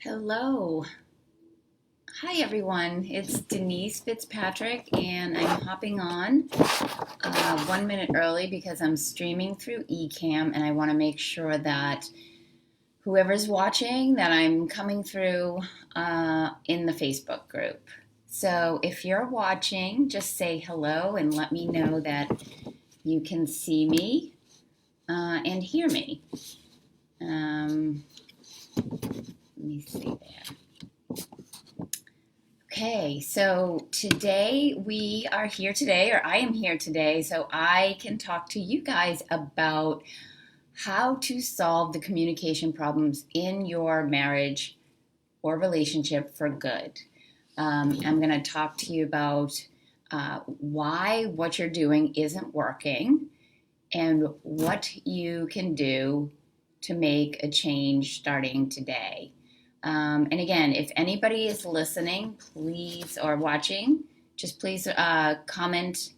Hello. Hi, everyone. It's Denise Fitzpatrick, and I'm hopping on 1 minute early because I'm streaming through Ecamm, and I want to make sure that whoever's watching, that I'm coming through in the Facebook group. So if you're watching, just say hello and let me know that you can see me and hear me. Let me see there. Okay, so today we are here today, or I am here today, so I can talk to you guys about how to solve the communication problems in your marriage or relationship for good. I'm going to talk to you about why what you're doing isn't working and what you can do to make a change starting today. And again, if anybody is listening, please, or watching, just please comment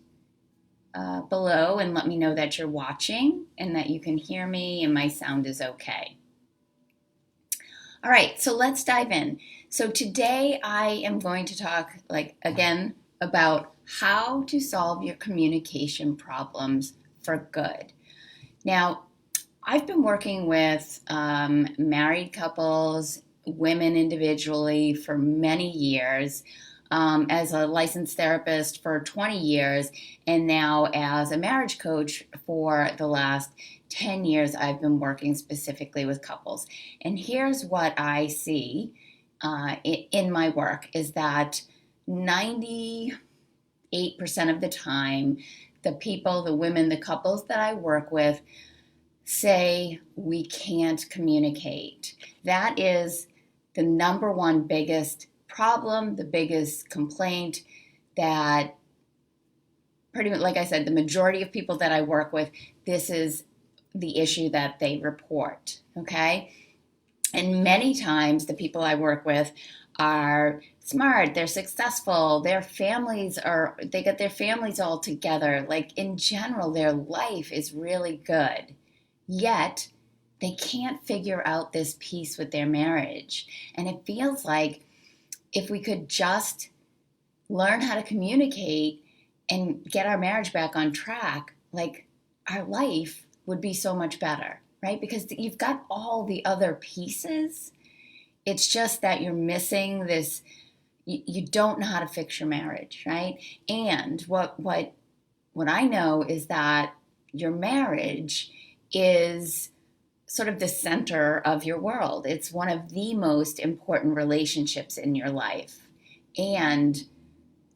below and let me know that you're watching and that you can hear me and my sound is okay. All right, so let's dive in. So today I am going to talk, again, about how to solve your communication problems for good. Now, I've been working with married couples, women individually for many years, as a licensed therapist for 20 years, and now as a marriage coach for the last 10 years, I've been working specifically with couples. And here's what I see in my work is that 98% of the time, the people, the women, the couples that I work with say we can't communicate. That is the number one biggest problem, the biggest complaint that pretty much, like I said, the majority of people that I work with, this is the issue that they report, okay? And many times the people I work with are smart, they're successful, they get their families all together. Like in general, their life is really good. Yet they can't figure out this piece with their marriage. And it feels like if we could just learn how to communicate and get our marriage back on track, like our life would be so much better, right? Because you've got all the other pieces. It's just that you're missing this. You don't know how to fix your marriage, right? And what I know is that your marriage is sort of the center of your world. It's one of the most important relationships in your life. And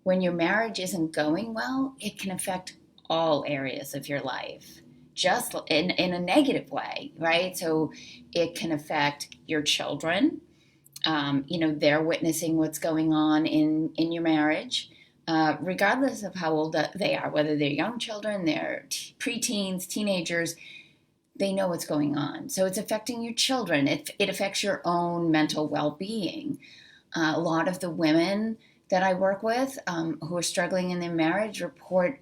when your marriage isn't going well, it can affect all areas of your life, just in a negative way, right? So it can affect your children. They're witnessing what's going on in your marriage. Regardless of how old they are, whether they're young children, they're preteens, teenagers, they know what's going on. So it's affecting your children. It affects your own mental well-being. A lot of the women that I work with who are struggling in their marriage report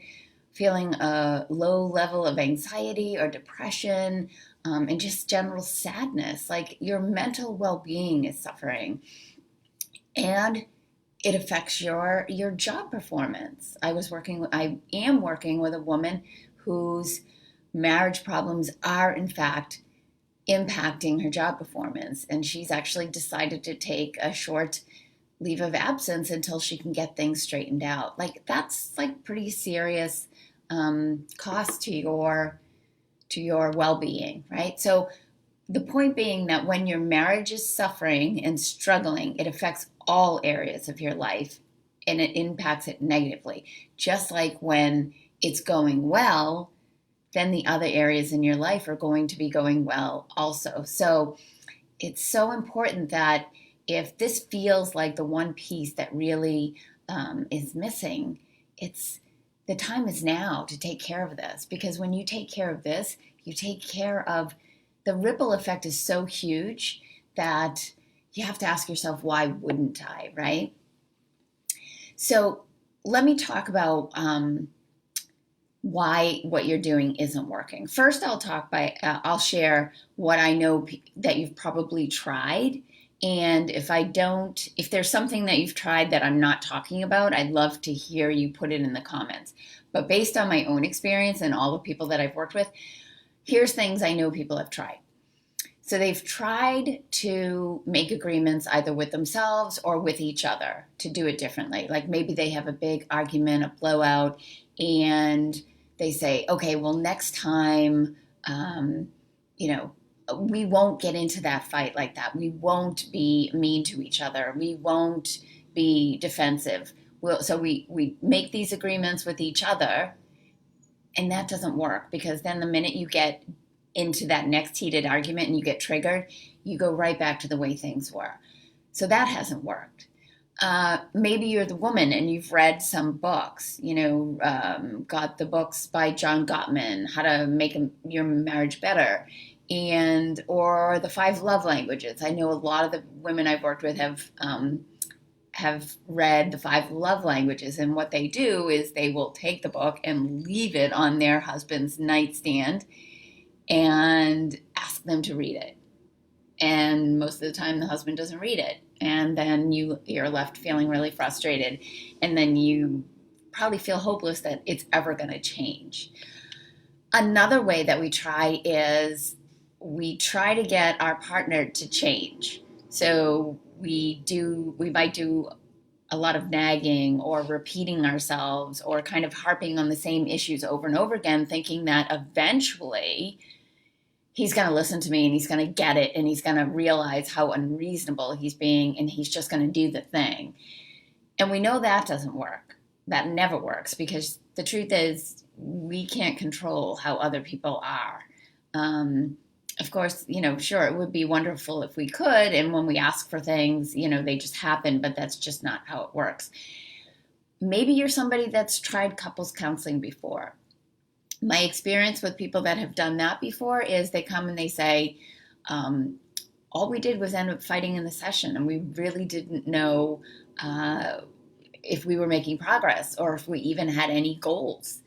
feeling a low level of anxiety or depression, and just general sadness. Like your mental well-being is suffering. And it affects your job performance. I am working with a woman whose marriage problems are in fact impacting her job performance, and she's actually decided to take a short leave of absence until she can get things straightened out. Like that's like pretty serious cost to your well-being, right? So the point being that when your marriage is suffering and struggling, it affects all areas of your life and it impacts it negatively. Just like when it's going well, then the other areas in your life are going to be going well also. So it's so important that if this feels like the one piece that really is missing, the time is now to take care of this, because when you take care of this, you take care of the ripple effect is so huge that you have to ask yourself, why wouldn't I, right? So let me talk about why what you're doing isn't working. First, I'll share what I know that you've probably tried And if there's something that you've tried that I'm not talking about, I'd love to hear you put it in the comments. But based on my own experience and all the people that I've worked with, here's things I know people have tried. So they've tried to make agreements either with themselves or with each other to do it differently. Like maybe they have a big argument, a blowout, and they say, okay, well, next time, you know, we won't get into that fight like that. We won't be mean to each other. We won't be defensive. So we make these agreements with each other, and that doesn't work because then the minute you get into that next heated argument and you get triggered, you go right back to the way things were. So that hasn't worked. Maybe you're the woman and you've read some books, got the books by John Gottman, How to Make Your Marriage Better, or the 5 Love Languages. I know a lot of the women I've worked with have read the 5 Love Languages, and what they do is they will take the book and leave it on their husband's nightstand and ask them to read it. And most of the time the husband doesn't read it. And then you're left feeling really frustrated. And then you probably feel hopeless that it's ever going to change. Another way that we try is we try to get our partner to change. So we might do a lot of nagging or repeating ourselves or kind of harping on the same issues over and over again, thinking that eventually he's going to listen to me and he's going to get it and he's going to realize how unreasonable he's being and he's just going to do the thing. And we know that doesn't work. That never works because the truth is we can't control how other people are. Of course, sure, it would be wonderful if we could. And when we ask for things, they just happen, but that's just not how it works. Maybe you're somebody that's tried couples counseling before. My experience with people that have done that before is they come and they say, all we did was end up fighting in the session and we really didn't know if we were making progress or if we even had any goals.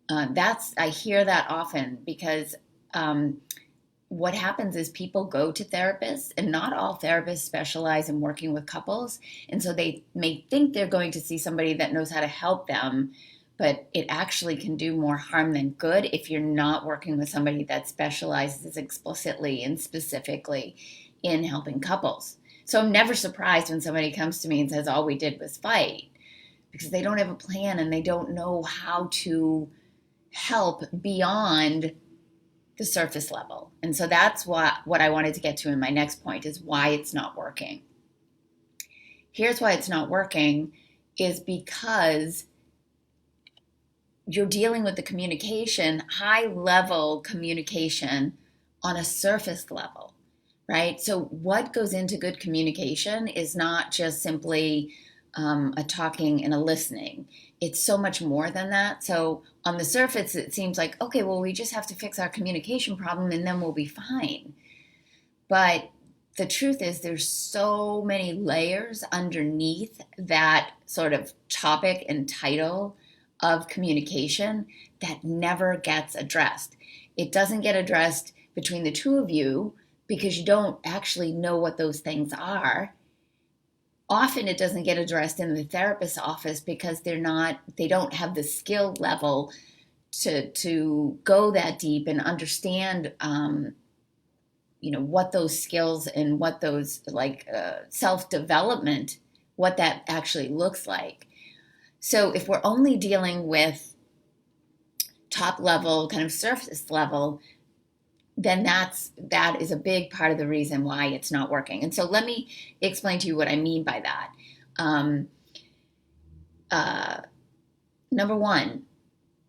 I hear that often because what happens is people go to therapists, and not all therapists specialize in working with couples. And so they may think they're going to see somebody that knows how to help them, but it actually can do more harm than good if you're not working with somebody that specializes explicitly and specifically in helping couples. So I'm never surprised when somebody comes to me and says, all we did was fight, because they don't have a plan and they don't know how to help beyond the surface level. And so that's what I wanted to get to in my next point is why it's not working. Here's why it's not working is because you're dealing with the communication, high level communication on a surface level, right? So what goes into good communication is not just simply a talking and a listening. It's so much more than that. So on the surface, it seems like, okay, well, we just have to fix our communication problem and then we'll be fine. But the truth is there's so many layers underneath that sort of topic and title of communication that never gets addressed. It doesn't get addressed between the two of you because you don't actually know what those things are. Often it doesn't get addressed in the therapist's office because they don't have the skill level to go that deep and understand what those skills and what those self-development, what that actually looks like. So if we're only dealing with top level, kind of surface level, then that is a big part of the reason why it's not working. And so let me explain to you what I mean by that. Number one,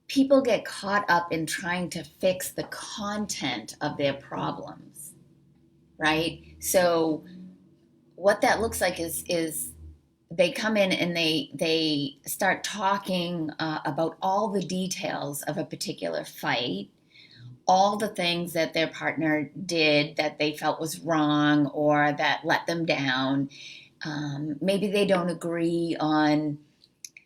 people get caught up in trying to fix the content of their problems, right? So what that looks like is they come in and they start talking about all the details of a particular fight, all the things that their partner did that they felt was wrong or that let them down. Maybe they don't agree on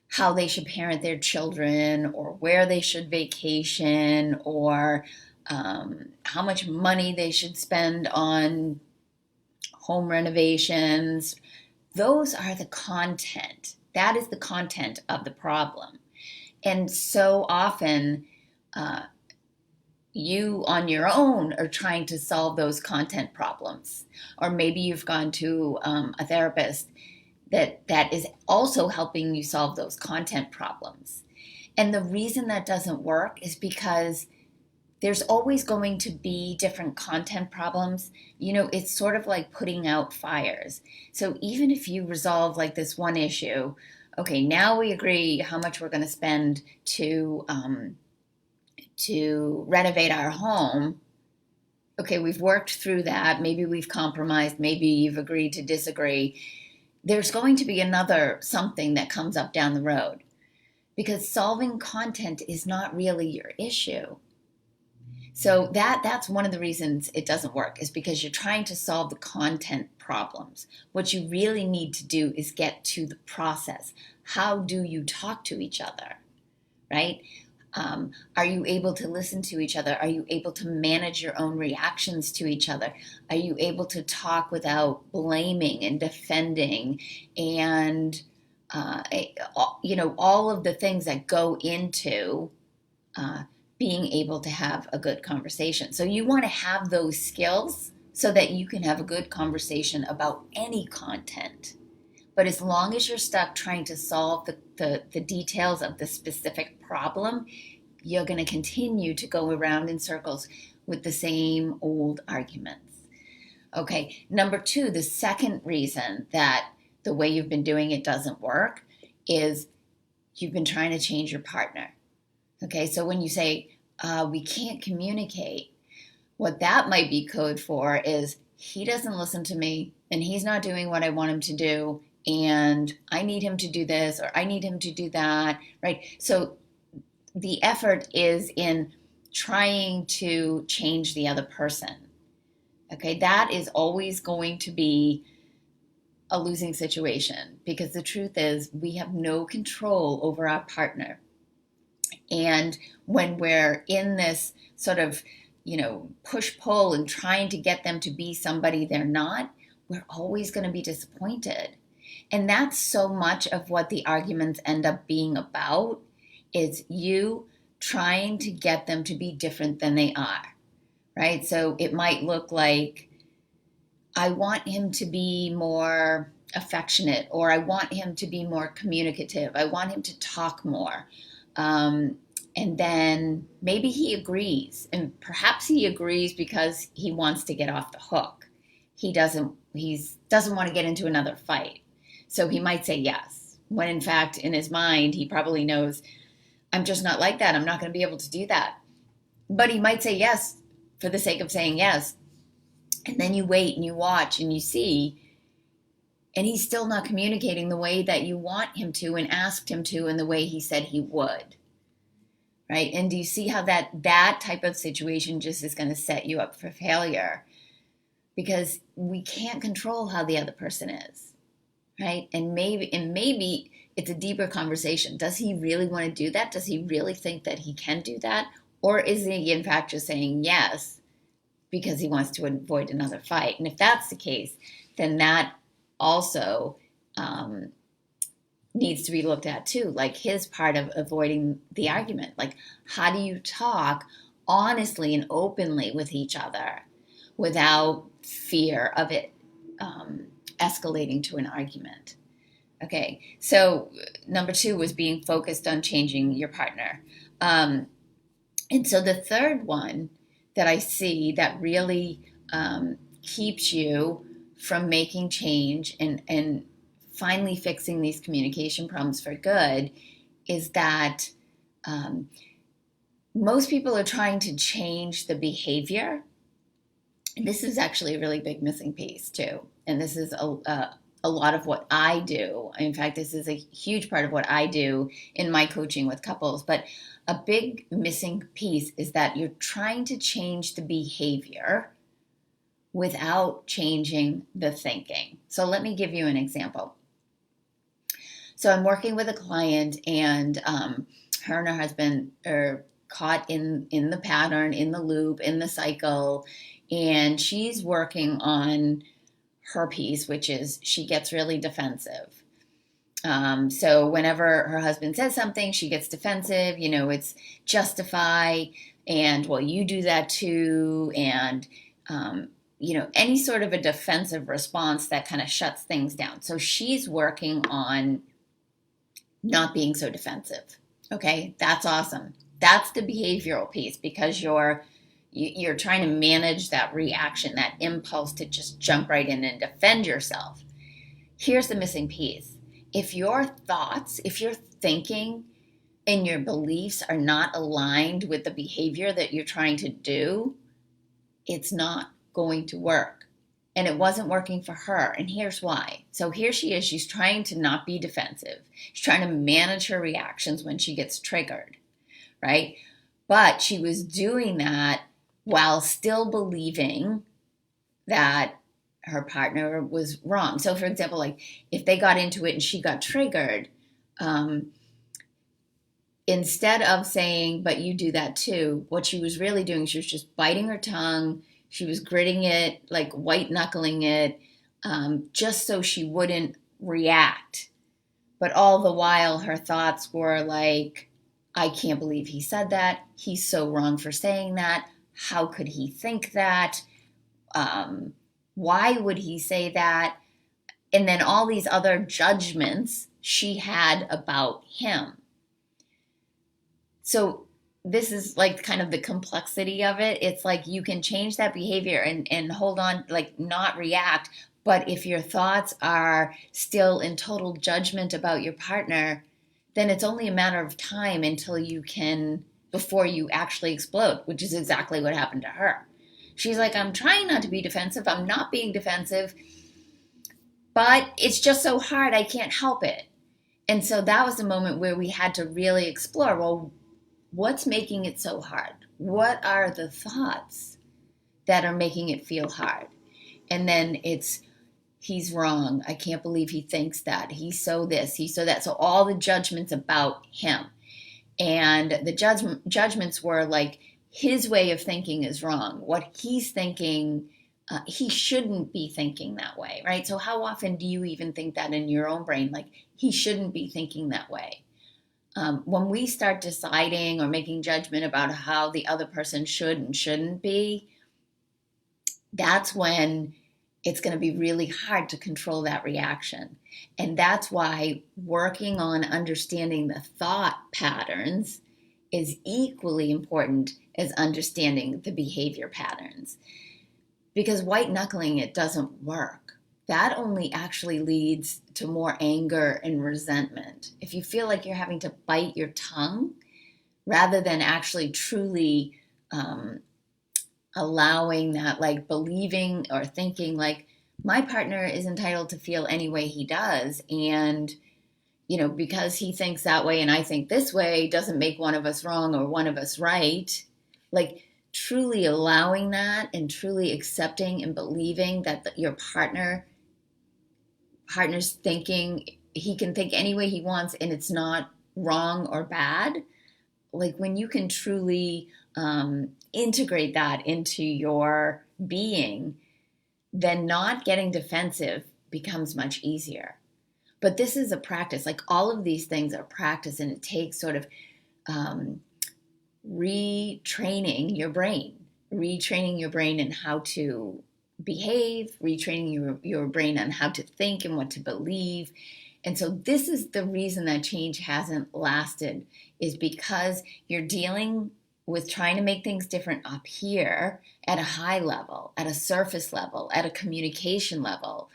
how they should parent their children or where they should vacation or how much money they should spend on home renovations. Those are the content. That is the content of the problem. And so often, you on your own are trying to solve those content problems. Or maybe you've gone to a therapist that is also helping you solve those content problems. And the reason that doesn't work is because there's always going to be different content problems. It's sort of like putting out fires. So even if you resolve like this one issue, okay, now we agree how much we're going to spend to renovate our home. Okay, we've worked through that. Maybe we've compromised. Maybe you've agreed to disagree. There's going to be another something that comes up down the road, because solving content is not really your issue. So that's one of the reasons it doesn't work, is because you're trying to solve the content problems. What you really need to do is get to the process. How do you talk to each other, right? Are you able to listen to each other? Are you able to manage your own reactions to each other? Are you able to talk without blaming and defending and, all of the things that go into being able to have a good conversation? So you want to have those skills so that you can have a good conversation about any content. But as long as you're stuck trying to solve the details of the specific problem, you're going to continue to go around in circles with the same old arguments. Okay, number 2, the second reason that the way you've been doing it doesn't work is you've been trying to change your partner. Okay, so when you say, we can't communicate, what that might be code for is he doesn't listen to me and he's not doing what I want him to do, and I need him to do this or I need him to do that, right? So the effort is in trying to change the other person. Okay, that is always going to be a losing situation, because the truth is we have no control over our partner. And when we're in this sort of, push-pull and trying to get them to be somebody they're not, we're always going to be disappointed. And that's so much of what the arguments end up being about, is you trying to get them to be different than they are, right? So it might look like, I want him to be more affectionate, or I want him to be more communicative. I want him to talk more. And then maybe he agrees, and perhaps he agrees because he wants to get off the hook. He doesn't want to get into another fight. So he might say yes, when in fact, in his mind, he probably knows, I'm just not like that. I'm not going to be able to do that. But he might say yes for the sake of saying yes. And then you wait and you watch and you see, and he's still not communicating the way that you want him to and asked him to, and the way he said he would. Right? And do you see how that type of situation just is going to set you up for failure? Because we can't control how the other person is. Right? And maybe it's a deeper conversation. Does he really want to do that? Does he really think that he can do that? Or is he in fact just saying yes because he wants to avoid another fight? And if that's the case, then that also needs to be looked at too, like his part of avoiding the argument. Like, how do you talk honestly and openly with each other without fear of it escalating to an argument? Okay, so number 2 was being focused on changing your partner. And so the third one that I see that really keeps you from making change and finally fixing these communication problems for good is that most people are trying to change the behavior. And this is actually a really big missing piece too. And this is a lot of what I do. In fact, this is a huge part of what I do in my coaching with couples. But a big missing piece is that you're trying to change the behavior without changing the thinking. So let me give you an example. So I'm working with a client, and her and her husband are caught in the pattern, in the loop, in the cycle, and she's working on her piece, which is she gets really defensive. So whenever her husband says something, she gets defensive. It's justify, and well, you do that too, and any sort of a defensive response that kind of shuts things down. So she's working on not being so defensive. Okay, that's awesome. That's the behavioral piece, because you're trying to manage that reaction, that impulse to just jump right in and defend yourself. Here's the missing piece. If your thoughts, if your thinking and your beliefs are not aligned with the behavior that you're trying to do, it's not going to work. And it wasn't working for her. And here's why. So here she is. She's trying to not be defensive. She's trying to manage her reactions when she gets triggered, right? But she was doing that while still believing that her partner was wrong. So for example, like if they got into it and she got triggered, instead of saying, but you do that too, what she was really doing, she was just biting her tongue. She was gritting it, like white knuckling it, just so she wouldn't react. But all the while, her thoughts were like, I can't believe he said that. He's so wrong for saying that. How could he think that? Why would he say that? And then all these other judgments she had about him. So this is like kind of the complexity of it. It's like you can change that behavior and hold on, like not react. But if your thoughts are still in total judgment about your partner, then it's only a matter of time before you actually explode, which is exactly what happened to her. She's like, I'm trying not to be defensive. I'm not being defensive, but it's just so hard. I can't help it. And so that was the moment where we had to really explore, well, what's making it so hard? What are the thoughts that are making it feel hard? And then it's, he's wrong. I can't believe he thinks that. He's so this, he's so that. So all the judgments about him. And the judgments were like, his way of thinking is wrong. What he's thinking, he shouldn't be thinking that way, right? So how often do you even think that in your own brain? Like, he shouldn't be thinking that way. When we start deciding or making judgment about how the other person should and shouldn't be, that's when it's going to be really hard to control that reaction. And that's why working on understanding the thought patterns is equally important as understanding the behavior patterns. Because white knuckling it doesn't work. That only actually leads to more anger and resentment. If you feel like you're having to bite your tongue rather than actually truly allowing that, like believing or thinking like, my partner is entitled to feel any way he does, and because he thinks that way and I think this way doesn't make one of us wrong or one of us right. Like truly allowing that and truly accepting and believing that your partner's thinking, he can think any way he wants and it's not wrong or bad. Like when you can truly integrate that into your being, then not getting defensive becomes much easier. But this is a practice. Like all of these things are practice, and it takes sort of retraining your brain in how to behave, retraining your brain on how to think and what to believe. And so this is the reason that change hasn't lasted, is because you're dealing with trying to make things different up here at a high level, at a surface level, at a communication level,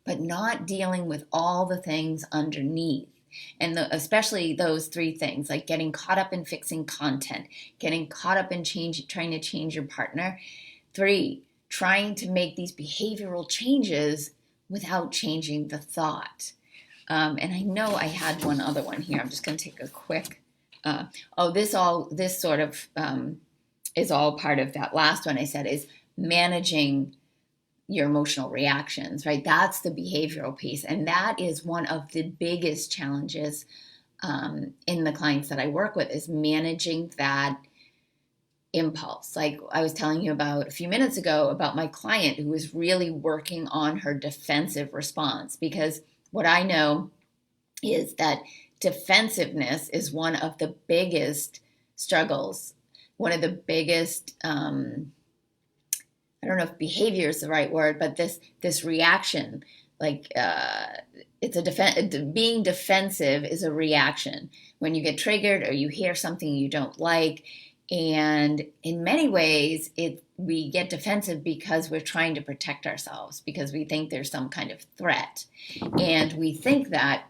but not dealing with all the things underneath. And especially those three things, like getting caught up in fixing content, getting caught up in trying to change your partner. 3, trying to make these behavioral changes without changing the thought. And I know I had one other one here. I'm just going to take a quick. This sort of is all part of that last one I said, is managing your emotional reactions, right? That's the behavioral piece. And that is one of the biggest challenges in the clients that I work with, is managing that impulse. Like I was telling you about a few minutes ago about my client who was really working on her defensive response, because what I know is that defensiveness is one of the biggest struggles, one of the biggest I don't know if behavior is the right word, but this reaction, like it's being defensive is a reaction when you get triggered or you hear something you don't like. And in many ways, we get defensive because we're trying to protect ourselves, because we think there's some kind of threat. And we think that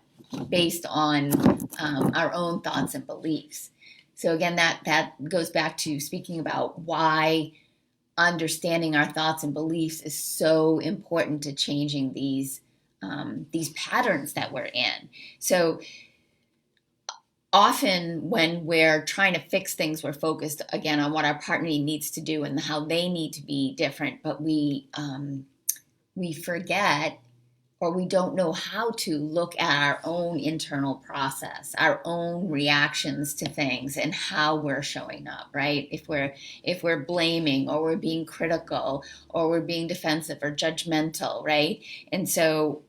based on our own thoughts and beliefs. So again, that goes back to speaking about why understanding our thoughts and beliefs is so important to changing these patterns that we're in. So often when we're trying to fix things, we're focused again on what our partner needs to do and how they need to be different, but we forget, or we don't know how to look at our own internal process, our own reactions to things and how we're showing up, right? If we're blaming, or we're being critical, or we're being defensive or judgmental, right? And so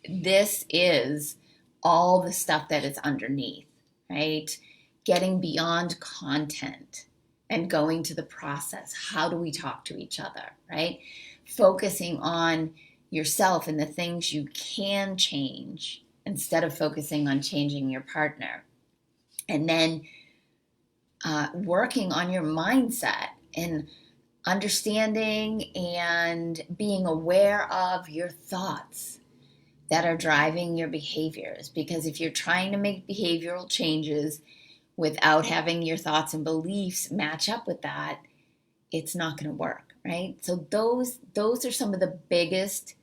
this is all the stuff that is underneath, right? Getting beyond content and going to the process. How do we talk to each other, right? Focusing on yourself and the things you can change instead of focusing on changing your partner. And then working on your mindset and understanding and being aware of your thoughts that are driving your behaviors. Because if you're trying to make behavioral changes without having your thoughts and beliefs match up with that, it's not going to work, right? So those are some of the biggest,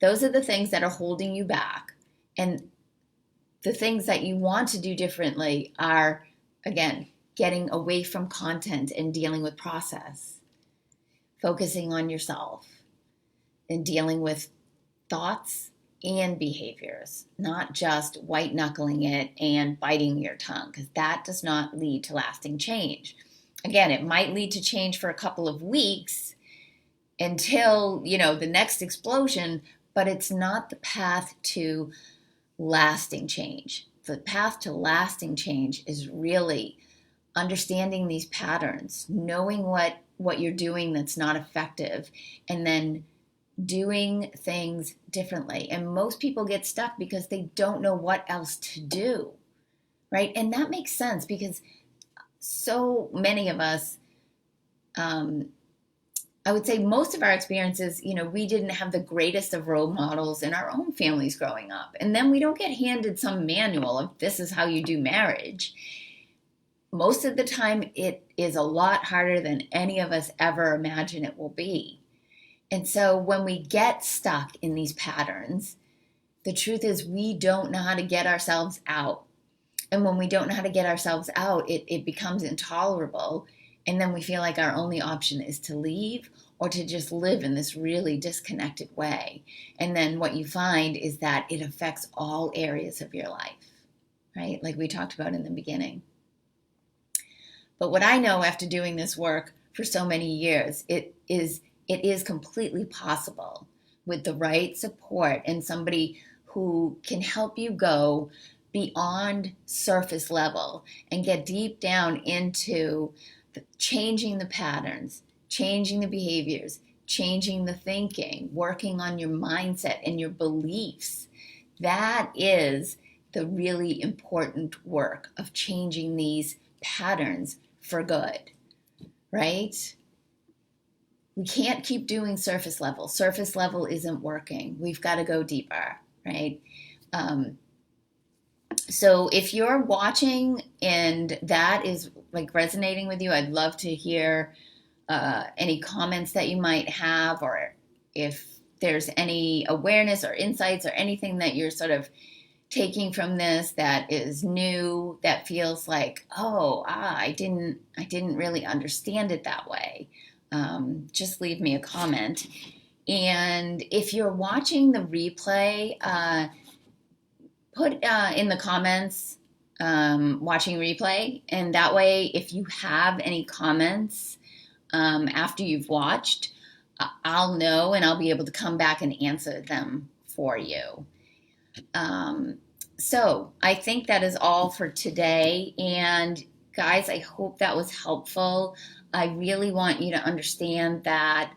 those are the things that are holding you back. And the things that you want to do differently are, again, getting away from content and dealing with process, focusing on yourself and dealing with thoughts and behaviors, not just white knuckling it and biting your tongue, because that does not lead to lasting change. Again, it might lead to change for a couple of weeks until, the next explosion, but it's not the path to lasting change. The path to lasting change is really understanding these patterns, knowing what you're doing that's not effective, and then doing things differently. And most people get stuck because they don't know what else to do, right? And that makes sense, because so many of us, I would say most of our experiences, we didn't have the greatest of role models in our own families growing up. And then we don't get handed some manual of this is how you do marriage. Most of the time, it is a lot harder than any of us ever imagine it will be. And so when we get stuck in these patterns, the truth is we don't know how to get ourselves out. And when we don't know how to get ourselves out, it becomes intolerable. And then we feel like our only option is to leave or to just live in this really disconnected way. And then what you find is that it affects all areas of your life, right? Like we talked about in the beginning. But what I know after doing this work for so many years, it is completely possible with the right support and somebody who can help you go beyond surface level and get deep down into changing the patterns, changing the behaviors, changing the thinking, working on your mindset and your beliefs. That is the really important work of changing these patterns for good, right? We can't keep doing surface level. Surface level isn't working. We've got to go deeper, right? So if you're watching and that is like resonating with you, I'd love to hear any comments that you might have, or if there's any awareness or insights or anything that you're sort of taking from this that is new, that feels like, I didn't really understand it that way. Just leave me a comment. And if you're watching the replay, put in the comments watching replay. And that way, if you have any comments after you've watched, I'll know and I'll be able to come back and answer them for you. So I think that is all for today. And guys, I hope that was helpful. I really want you to understand that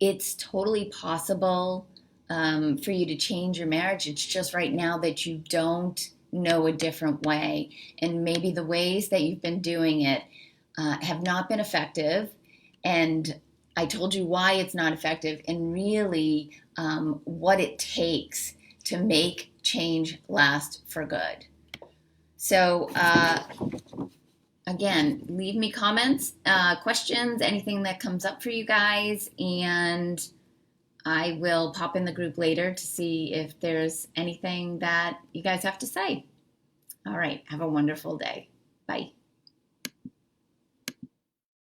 it's totally possible for you to change your marriage. It's just right now that you don't know a different way. And maybe the ways that you've been doing it have not been effective. And I told you why it's not effective and really what it takes to make change last for good. So, again, leave me comments, questions, anything that comes up for you guys, and I will pop in the group later to see if there's anything that you guys have to say. All right, have a wonderful day. Bye.